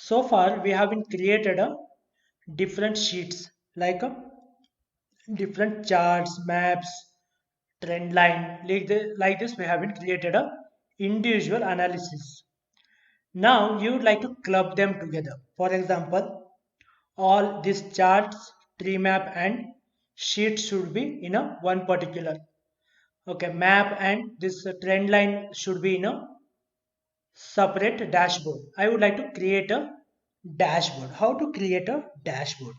So far we have been created a different sheets like a different charts, maps, trend line like this we have been created a individual analysis. Now you would like to club them together. For example, all these charts, tree map and sheet should be in a one particular map, and this trend line should be in a separate dashboard. I would like to create a dashboard. How to create a dashboard?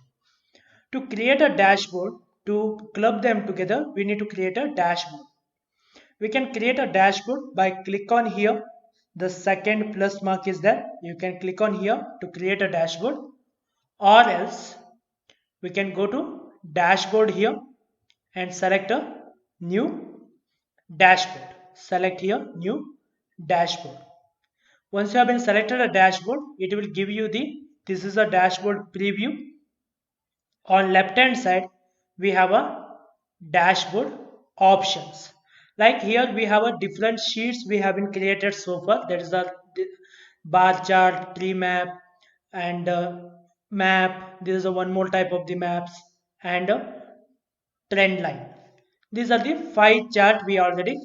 To create a dashboard, to club them together, we need to create a dashboard. We can create a dashboard by click on here. The second plus mark is there. You can click on here to create a dashboard, or else we can go to dashboard here and select a new dashboard. Select here new dashboard. Once you have been selected a dashboard, it will give you this is a dashboard preview. On left hand side we have a dashboard options. Like here we have a different sheets we have been created so far. That is the bar chart, tree map, and map. This is a one more type of the maps, and trend line. These are the five chart we already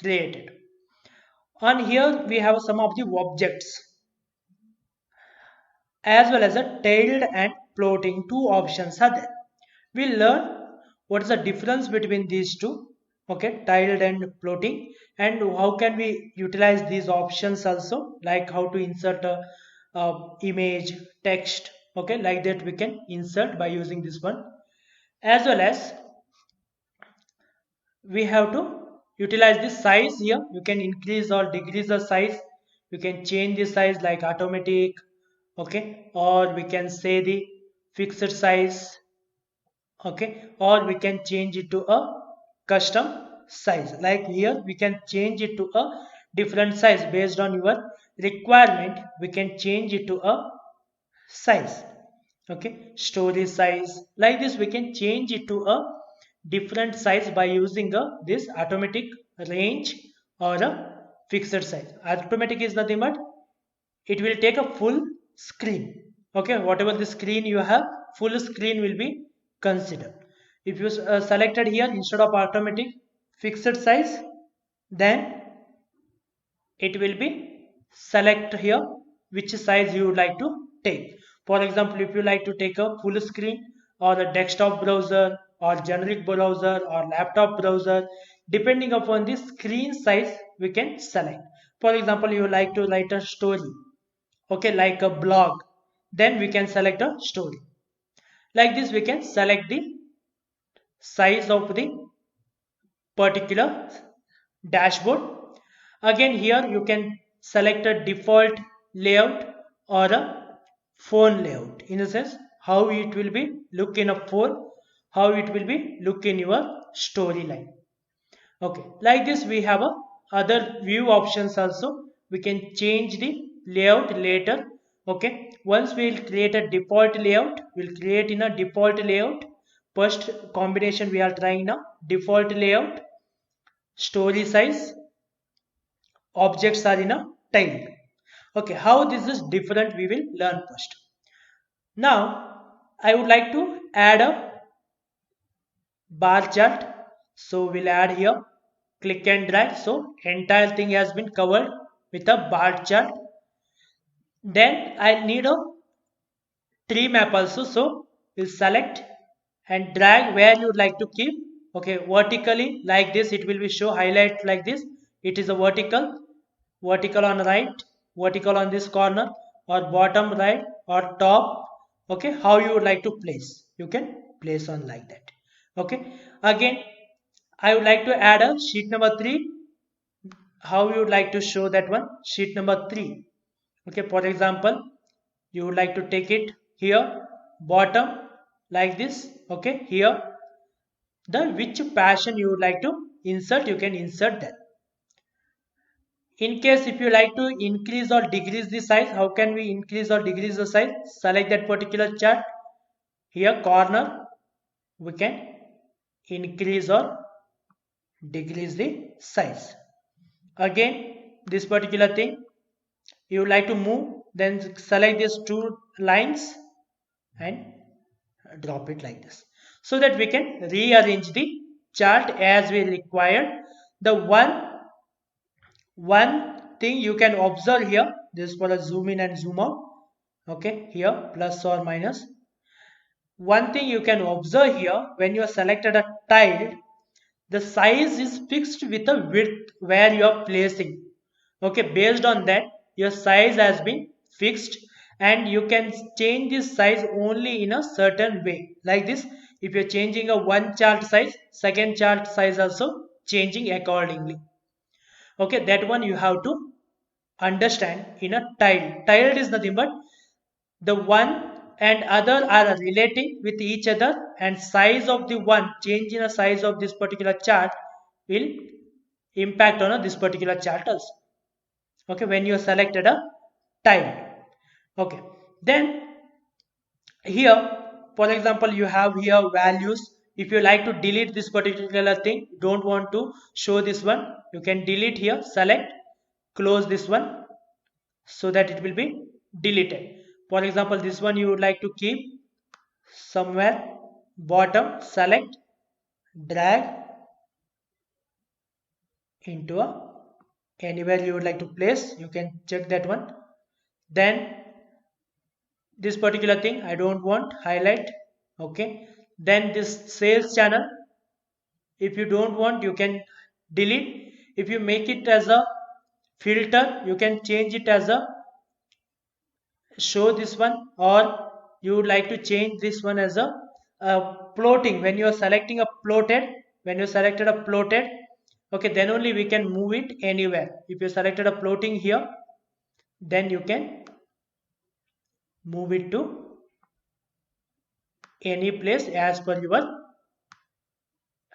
created. On here we have some of the objects as well as a tailed and floating. Two options are there. We'll learn what is the difference between these two, tiled and floating, and how can we utilize these options also, like how to insert a image, text, like that we can insert by using this one, as well as we have to utilize the size. Here you can increase or decrease the size. You can change the size like automatic, or we can say the fixed size, or we can change it to a custom size. Like here we can change it to a different size based on your requirement. We can change it to a size, story size. Like this we can change it to a different size by using this automatic range or a fixed size. Automatic is nothing but it will take a full screen. Whatever the screen you have, full screen will be considered. If you selected here instead of automatic fixed size, then it will be select here which size you would like to take. For example, if you like to take a full screen or a desktop browser or generic browser or laptop browser, depending upon the screen size we can select. For example, you like to write a story, like a blog, then we can select a story. Like this we can select the size of the particular dashboard. Again here you can select a default layout or a phone layout, in a sense how it will be look in a phone, how it will be look in your storyline. Like this we have a other view options also. We can change the layout later. Once we'll create a default layout, we'll create in a default layout. First combination we are trying now, default layout, story size, objects are in a tile. How this is different we will learn first. Now I would like to add a bar chart, so we'll add here, click and drag, so entire thing has been covered with a bar chart. Then I need a tree map also, so we'll select and drag where you would like to keep. Vertically like this it will be show highlight like this. It is a vertical on right, vertical on this corner, or bottom right, or top. How you would like to place, you can place on like that. Again I would like to add a sheet number 3. How you would like to show that one, sheet number 3. For example, you would like to take it here bottom like this. Here the which passion you would like to insert, you can insert that. In case if you like to increase or decrease the size, how can we increase or decrease the size? Select that particular chart, here corner, we can increase or decrease the size. Again this particular thing you would like to move, then select these two lines and drop it like this, so that we can rearrange the chart as we required. The one thing you can observe here, this is for a zoom in and zoom out. Okay, here plus or minus. One thing you can observe here, when you have selected a tile, the size is fixed with the width where you are placing. Okay, based on that, your size has been fixed, and you can change this size only in a certain way. Like this, if you're changing a one chart size, second chart size also changing accordingly. Okay, that one you have to understand in a tile. Tiled is nothing but the one and other are relating with each other, and size of the one, change in the size of this particular chart will impact on this particular chart also. Okay, when you have selected a tile. Okay, then here, for example, you have here values. If you like to delete this particular thing, don't want to show this one, you can delete here, select, close this one, so that it will be deleted. For example, this one you would like to keep somewhere bottom, select, drag into a anywhere you would like to place, you can check that one. Then this particular thing I don't want, highlight. Okay, then this sales channel, if you don't want, you can delete. If you make it as a filter, you can change it as a show this one, or you would like to change this one as a plotting. When you are selecting a plotted, when you selected a plotted, okay, then only we can move it anywhere. If you selected a plotting here, then you can move it to any place as per your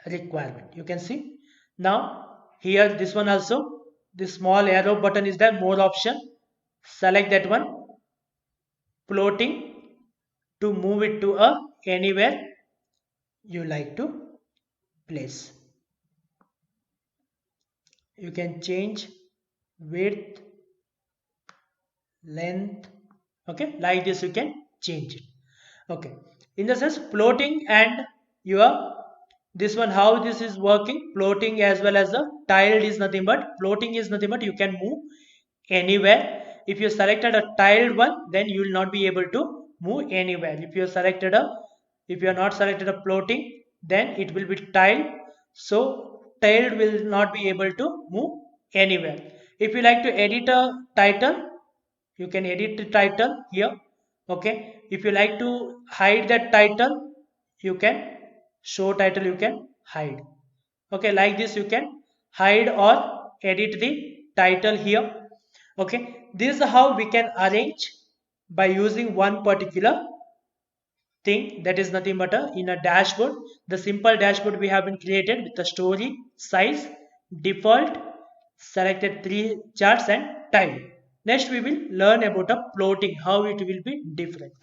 requirement. You can see now here, this one also, this small arrow button is there, more option, select that one, plotting, to move it to a anywhere you like to place. You can change width, length. Okay, like this you can change it. Okay, in the sense plotting and your this one, how this is working, plotting as well as the tiled is nothing but, plotting is nothing but you can move anywhere. If you selected a tiled one, then you will not be able to move anywhere. If you selected a, if you are not selected a plotting, then it will be tiled, so tiled will not be able to move anywhere. If you like to edit a title, you can edit the title here. Okay, if you like to hide that title, you can show title, you can hide. Okay, like this you can hide or edit the title here. Okay, this is how we can arrange by using one particular thing, that is nothing but in a dashboard. The simple dashboard we have been created with the story, size, default, selected three charts and time. Next we will learn about a plotting, how it will be different.